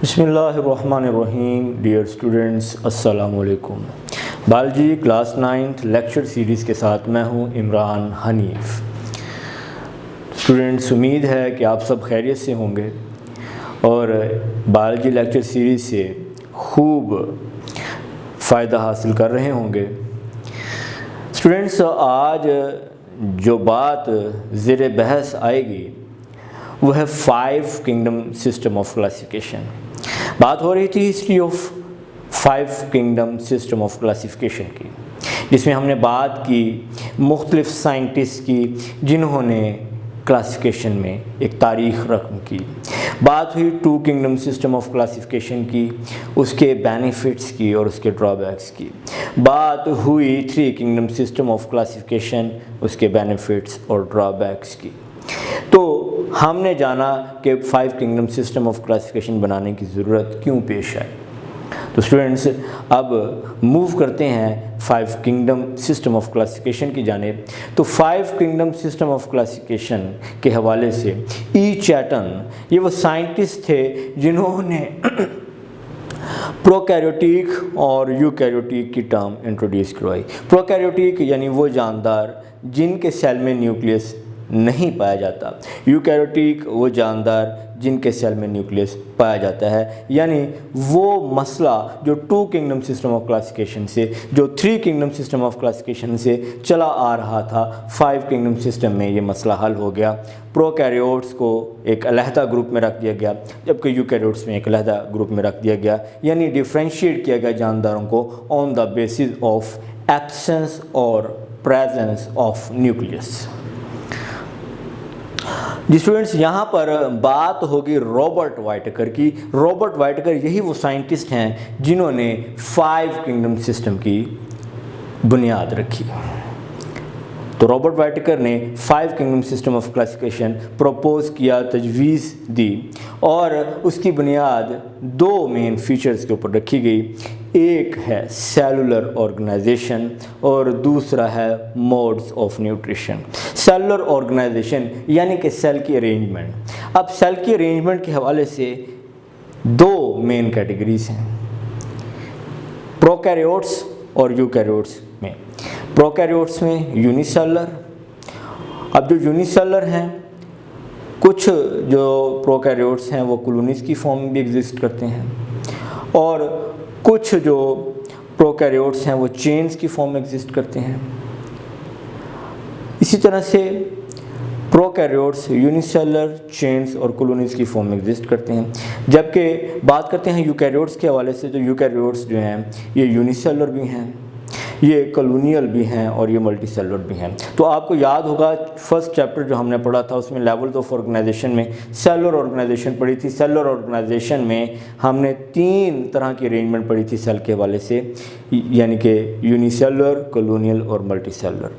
बिस्मिल्लाहिर्रहमानिर्रहीम। Dear students, अस्सलाम वालेकुम। Biology class 9th lecture series के साथ मैं हूं इमरान हनीफ़। स्टूडेंट्स, उम्मीद है कि आप सब खैरियत से होंगे और बायोलॉजी लेक्चर सीरीज़ से खूब फ़ायदा हासिल कर रहे होंगे। स्टूडेंट्स, आज जो बात ज़ेर बहस आएगी वो है 5 किंगडम सिस्टम ऑफ क्लासिफिकेशन। बात हो रही थी history of 5 kingdom system of classification की, जिसमें हमने बात की मुख्तलिफ साइंटिस्ट की जिन्होंने क्लासिफिकेशन में एक तारीख़ रकम की। बात हुई 2 किंगडम सिस्टम ऑफ क्लासिफिकेशन की, उसके बेनिफिट्स की और उसके ड्रॉबैक्स की। बात हुई 3 किंगडम सिस्टम ऑफ क्लासिफिकेशन, उसके बेनिफिट्स और ड्रॉबैक्स की। तो हमने जाना कि 5 किंगडम सिस्टम ऑफ क्लासिफिकेशन बनाने की ज़रूरत क्यों पेश आई। तो स्टूडेंट्स, अब मूव करते हैं 5 किंगडम सिस्टम ऑफ क्लासिफिकेशन की जानिब। तो 5 किंगडम सिस्टम ऑफ क्लासिफिकेशन के हवाले से ई चैटन, ये वो साइंटिस्ट थे जिन्होंने प्रोकैरियोटिक और यूकैरियोटिक की टर्म इंट्रोड्यूस करवाई। प्रोकैरियोटिक यानी वो जानदार जिनके सेल में न्यूक्लियस नहीं पाया जाता, यूकैरियोटिक वो जानदार जिनके सेल में न्यूक्लियस पाया जाता है। यानी वो मसला जो 2 किंगडम सिस्टम ऑफ क्लासिफिकेशन से, जो 3 किंगडम सिस्टम ऑफ क्लासिफिकेशन से चला आ रहा था, 5 किंगडम सिस्टम में ये मसला हल हो गया। प्रोकैरियोट्स को एक अलहदा ग्रुप में रख दिया गया, जबकि यूकैरियोट्स में एक अलहदा ग्रुप में रख दिया गया। यानी डिफ्रेंशिएट किया गया जानदारों को on the basis of absence और प्रेजेंस ऑफ न्यूक्लियस। जी स्टूडेंट्स, यहाँ पर बात होगी रॉबर्ट वाइटेकर की। रॉबर्ट वाइटेकर यही वो साइंटिस्ट हैं जिन्होंने 5 किंगडम सिस्टम की बुनियाद रखी। तो रॉबर्ट वाइटेकर ने 5 kingdom system of classification propose किया, तजवीज़ दी और उसकी बुनियाद 2 मेन फीचर्स के ऊपर रखी गई। एक है सेलुलर ऑर्गेनाइजेशन और दूसरा है modes of nutrition. Cellular organization यानी कि सेल की अरेंजमेंट। अब सेल की अरेंजमेंट के हवाले से 2 मेन कैटेगरीज हैं, प्रोकैरियोट्स और यूकैरियोट्स में। प्रोकैरियोट्स में यूनिसेलुलर। अब जो यूनिसेलुलर हैं, कुछ जो प्रोकैरियोट्स हैं वो कॉलोनीज की फॉर्म में भी एग्जिस्ट करते हैं और कुछ जो प्रोकैरियोट्स हैं वो चेन्स की फॉर्म में एग्जिस्ट करते हैं। इसी तरह से प्रोकैरियोट्स यूनिसेलुलर, चेन्स और कॉलोनीज की फॉर्म में एग्जिस्ट करते हैं। जबकि बात करते हैं यूकैरियोट्स के हवाले से, तो यूकैरियोट्स जो हैं ये यूनिसेलुलर भी हैं, ये कॉलोनियल भी हैं और ये मल्टीसेलुलर भी हैं। तो आपको याद होगा फर्स्ट चैप्टर जो हमने पढ़ा था उसमें लेवल्स ऑफ ऑर्गेनाइजेशन में सेलुलर ऑर्गेनाइजेशन पढ़ी थी। सेलुलर ऑर्गेनाइजेशन में हमने 3 तरह की अरेंजमेंट पढ़ी थी सेल के हवाले से, यानी कि यूनिसेलुलर, कॉलोनियल और मल्टीसेलुलर।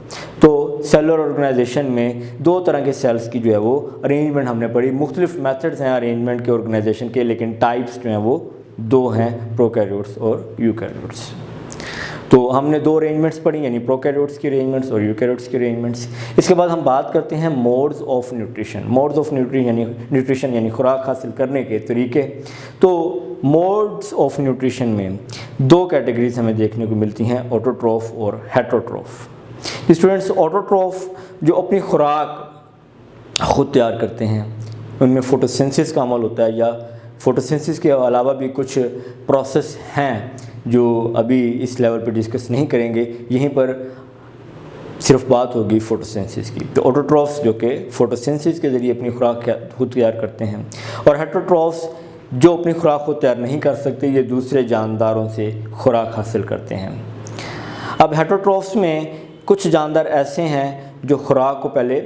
तो सेलुलर ऑर्गेनाइजेशन में 2 तरह के सेल्स की जो है वो अरेंजमेंट हमने पढ़ी। मुख्तलिफ मेथड्स हैं अरेंजमेंट के ऑर्गेनाइजेशन के, लेकिन टाइप्स जो हैं वो 2 हैं, प्रोकैरियोट्स और यूकैरियोट्स। तो हमने 2 अरेंजमेंट्स पढ़ी, यानी प्रोकैरियोट्स की अरेंजमेंट्स और यूकैरियोट्स की अरेंजमेंट्स। इसके बाद हम बात करते हैं modes of nutrition. Modes of nutrition यानी खुराक हासिल करने के तरीके। तो मोड्स ऑफ न्यूट्रिशन में 2 कैटेगरीज हमें देखने को मिलती हैं, ऑटोट्रोफ और हेटरोट्रोफ। स्टूडेंट्स, ऑटोट्रोफ जो अपनी खुराक खुद तैयार करते हैं, उनमें फोटोसिंथेसिस का अमल होता है, या फोटोसिंथेसिस के अलावा भी कुछ प्रोसेस हैं जो अभी इस लेवल पर डिस्कस नहीं करेंगे, यहीं पर सिर्फ बात होगी फोटोसिंथेसिस की। तो ऑटोट्रोफ्स जो कि फोटोसिंथेसिस के ज़रिए अपनी खुराक खुद तैयार करते हैं, और हेटरोट्रोफ्स जो अपनी खुराक खुद तैयार नहीं कर सकते, ये दूसरे जानदारों से खुराक हासिल करते हैं। अब हेटरोट्रोफ्स में कुछ जानदार ऐसे हैं जो खुराक को पहले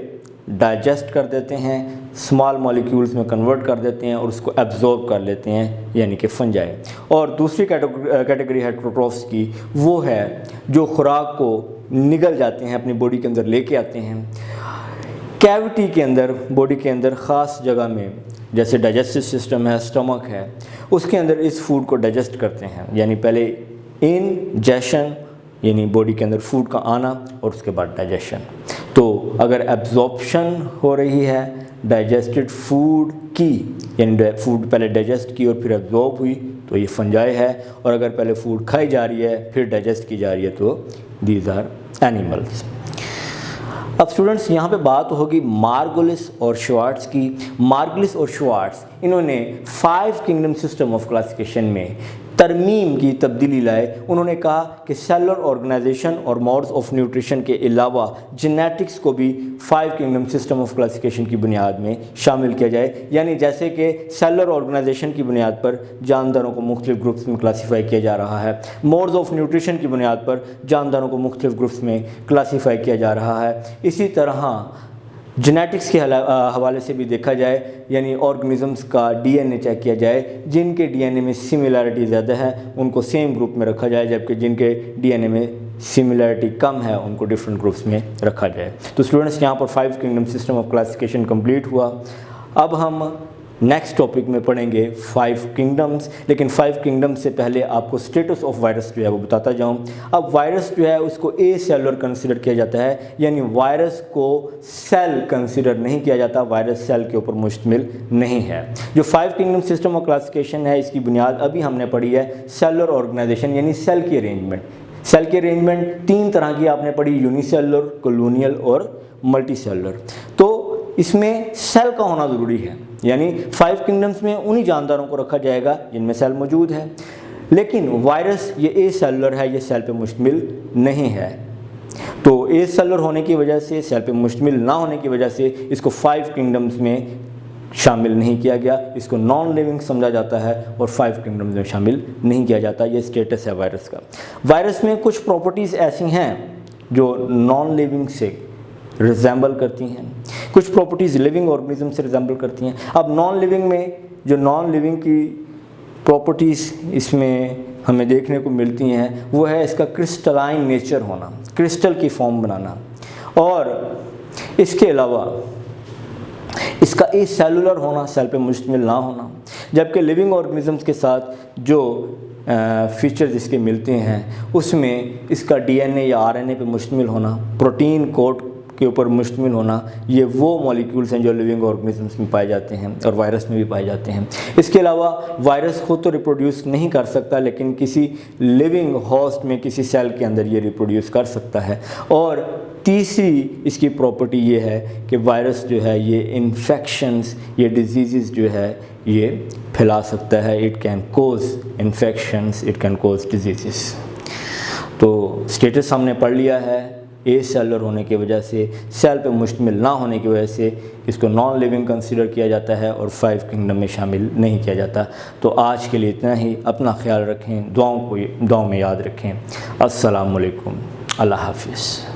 डाइजेस्ट कर देते हैं, स्मॉल मॉलिक्यूल्स में कन्वर्ट कर देते हैं और उसको एब्जॉर्ब कर लेते हैं, यानी कि फंजाई। और दूसरी कैटेगरी हेटरोट्रोफ्स की वो है जो खुराक को निगल जाते हैं, अपनी बॉडी के अंदर लेके आते हैं, कैविटी के अंदर, बॉडी के अंदर ख़ास जगह में, जैसे डाइजेस्टिव सिस्टम है, स्टमक है, उसके अंदर इस फूड को डाइजेस्ट करते हैं। यानी पहले इनजेशन यानी बॉडी के अंदर फूड का आना और उसके बाद डाइजेशन। तो अगर एब्जॉर्प्शन हो रही है डाइजेस्टेड फूड की, यानी फूड पहले डाइजेस्ट की और फिर एब्जॉर्ब हुई, तो ये फंजाई है। और अगर पहले फूड खाई जा रही है फिर डाइजेस्ट की जा रही है तो दीज आर एनिमल्स। अब स्टूडेंट्स यहाँ पे बात होगी मार्गोलिस और श्वार्ट्ज की। मार्गोलिस और श्वार्ट्ज इन्होंने 5 किंगडम सिस्टम ऑफ क्लासिफिकेशन में तरमीम की तब्दीली लाए। उन्होंने कहा कि सेलुलर ऑर्गेनाइजेशन और मोड्स ऑफ न्यूट्रिशन के अलावा जेनेटिक्स को भी 5 किंगडम सिस्टम ऑफ क्लासिफिकेशन की बुनियाद में शामिल किया जाए। यानी जैसे कि सेलुलर ऑर्गेनाइजेशन की बुनियाद पर जानदारों को मुख्तलिफ ग्रुप्स में क्लासीफाई किया जा रहा है, मोड्स ऑफ न्यूट्रिशन की बुनियाद पर जानदारों को मुख्तलिफ ग्रुप्स में क्लासीफाई किया जा रहा है। इसी तरह जेनेटिक्स के हवाले से भी देखा जाए, यानी ऑर्गेनिजम्स का डीएनए चेक किया जाए, जिनके डीएनए में सिमिलरिटी ज़्यादा है उनको सेम ग्रुप में रखा जाए, जबकि जिनके डीएनए में सिमिलरिटी कम है उनको डिफरेंट ग्रुप्स में रखा जाए। तो स्टूडेंट्स यहाँ पर 5 kingdom system of classification complete हुआ। अब हम नेक्स्ट टॉपिक में पढ़ेंगे 5 किंगडम्स, लेकिन 5 किंगडम्स से पहले आपको स्टेटस ऑफ वायरस जो है वो बताता जाऊँ। अब वायरस जो है उसको ए सेलुलर कंसिडर किया जाता है, यानी वायरस को सेल कंसिडर नहीं किया जाता, वायरस सेल के ऊपर मुश्तमिल नहीं है। जो 5 किंगडम सिस्टम ऑफ क्लासिफिकेशन है इसकी बुनियाद अभी हमने पढ़ी है सेलुलर ऑर्गेनाइजेशन, यानी सेल की अरेंजमेंट। सेल की अरेंजमेंट 3 तरह की आपने पढ़ी, यूनिसेलुलर, कॉलोनियल और मल्टी सेलुलर। तो इसमें सेल का होना ज़रूरी है, यानी 5 किंगडम्स में उन्हीं जानदारों को रखा जाएगा जिनमें सेल मौजूद है। लेकिन वायरस ये ए सेलुलर है, ये सेल पे मुश्तमिल नहीं है। तो ए सेलुलर होने की वजह से, सेल पे मुश्तमिल ना होने की वजह से इसको 5 किंगडम्स में शामिल नहीं किया गया, इसको नॉन लिविंग समझा जाता है और 5 किंगडम्स में शामिल नहीं किया जाता। ये स्टेटस है वायरस का। वायरस में कुछ प्रॉपर्टीज़ ऐसी हैं जो नॉन लिविंग से रिजेंबल करती हैं, कुछ प्रॉपर्टीज़ लिविंग ऑर्गेनिज्म से रिजेंबल करती हैं। अब नॉन लिविंग में जो नॉन लिविंग की प्रॉपर्टीज़ इसमें हमें देखने को मिलती हैं वो है इसका क्रिस्टलाइन नेचर होना, क्रिस्टल की फॉर्म बनाना, और इसके अलावा इसका ए सेलुलर होना, सेल पे मुश्तमिल ना होना। जबकि लिविंग ऑर्गेनिजम्स के साथ जो फीचर्स इसके मिलते हैं उसमें इसका डीएनए या आरएनए पे मुश्तमिल होना, प्रोटीन कोड के ऊपर मुश्तमिल होना, ये वो मॉलिक्यूल्स हैं जो लिविंग ऑर्गेनिजम्स में पाए जाते हैं और वायरस में भी पाए जाते हैं। इसके अलावा वायरस खुद तो रिप्रोड्यूस नहीं कर सकता, लेकिन किसी लिविंग होस्ट में, किसी सेल के अंदर ये रिप्रोड्यूस कर सकता है। और तीसरी इसकी प्रॉपर्टी ये है कि वायरस जो है ये इन्फेक्शंस, ये डिजीज़ जो है ये फैला सकता है। It can cause infections, it can cause diseases. तो स्टेटस हमने पढ़ लिया है, ए सेलुलर होने की वजह से, सेल पे मुश्तमिल ना होने की वजह से इसको नॉन लिविंग कंसीडर किया जाता है और 5 किंगडम में शामिल नहीं किया जाता। तो आज के लिए इतना ही। अपना ख्याल रखें, दुआओं में याद रखें। अस्सलाम वालेकुम, अल्लाह हाफिज़।